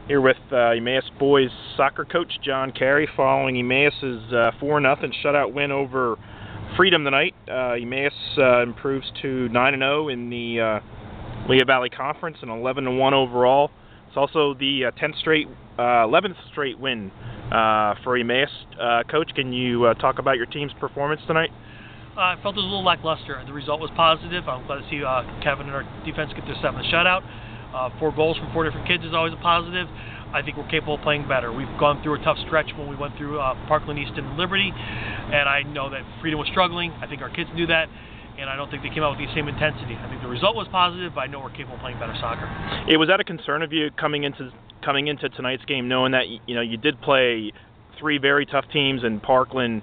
Here with Emmaus boys soccer coach John Carey following Emmaus's 4-0 shutout win over Freedom tonight. Emmaus improves to 9-0 in the Lehigh Valley Conference and 11-1 overall. It's also the 11th straight win for Emmaus. Coach, can you talk about your team's performance tonight? I felt it was a little lackluster. The result was positive. I'm glad to see Kevin and our defense get their 7th shutout. 4 goals from 4 different kids is always a positive. I think we're capable of playing better. We've gone through a tough stretch when we went through Parkland, Easton, and Liberty, and I know that Freedom was struggling. I think our kids knew that, and I don't think they came out with the same intensity. I think the result was positive, but I know we're capable of playing better soccer. Was that a concern of you coming into tonight's game, knowing that you did play 3 very tough teams in Parkland,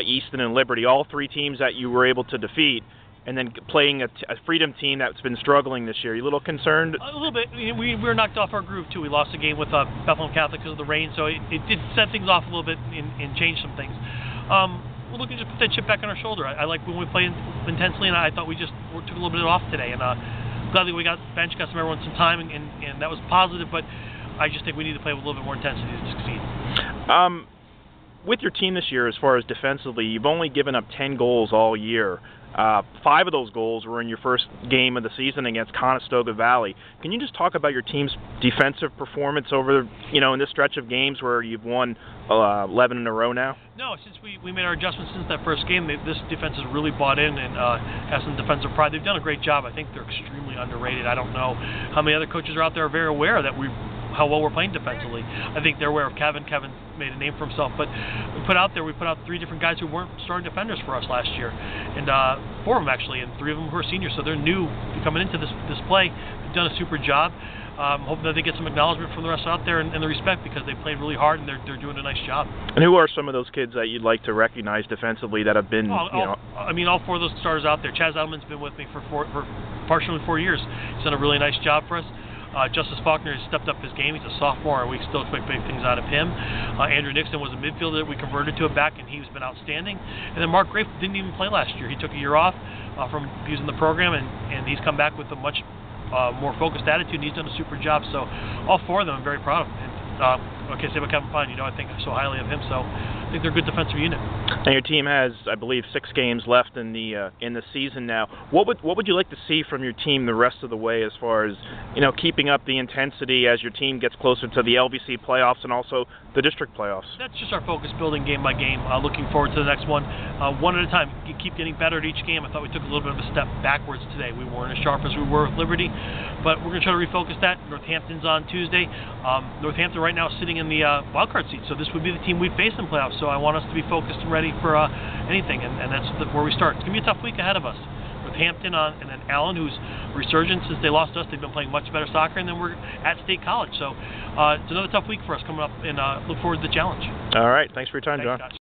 Easton, and Liberty, all 3 teams that you were able to defeat, and then playing a Freedom team that's been struggling this year? You a little concerned? A little bit. We were knocked off our groove, too. We lost a game with Bethlehem Catholic because of the rain, so it did set things off a little bit and change some things. We're looking to just put that chip back on our shoulder. I like when we play intensely, and I thought we took a little bit off today. And gladly we got everyone some time, and that was positive, but I just think we need to play with a little bit more intensity to succeed. With your team this year, as far as defensively, you've only given up 10 goals all year. 5 of those goals were in your first game of the season against Conestoga Valley. Can you just talk about your team's defensive performance over, in this stretch of games where you've won 11 in a row now? No, since we made our adjustments since that first game, this defense has really bought in and has some defensive pride. They've done a great job. I think they're extremely underrated. I don't know how many other coaches are out there are very aware that how well we're playing defensively. I think they're aware of Kevin. Kevin made a name for himself, but we put out 3 different guys who weren't starting defenders for us last year, and 4 of them actually, and 3 of them who are seniors, so they're new coming into this play. They've done a super job. Hoping that they get some acknowledgement from the rest out there and the respect, because they played really hard and they're doing a nice job. And who are some of those kids that you'd like to recognize defensively that have been, all 4 of those starters out there. Chaz Edelman's been with me for partially 4 years. He's done a really nice job for us. Justice Faulkner has stepped up his game. He's a sophomore, and we still expect big things out of him. Andrew Nixon was a midfielder that we converted to a back, and he's been outstanding. And then Mark Grafe didn't even play last year. He took a year off from using the program, and he's come back with a much more focused attitude, and he's done a super job. So all 4 of them I'm very proud of. And what can I say about Kevin Fine? I think so highly of him, so I think they're a good defensive unit. And your team has, I believe, 6 games left in the season now. What would you like to see from your team the rest of the way, as far as keeping up the intensity as your team gets closer to the LVC playoffs and also the district playoffs? That's just our focus, building game by game. Looking forward to the next one, one at a time. You keep getting better at each game. I thought we took a little bit of a step backwards today. We weren't as sharp as we were with Liberty, but we're going to try to refocus that. Northampton's on Tuesday. Northampton right now is sitting in the wildcard seat, so this would be the team we'd face in playoffs. So I want us to be focused and ready for anything, and that's where we start. It's going to be a tough week ahead of us. Northampton and then Allen, who's resurgent since they lost us. They've been playing much better soccer, and then we're at State College. So it's another tough week for us coming up, and look forward to the challenge. All right. Thanks for your time, John. Scott.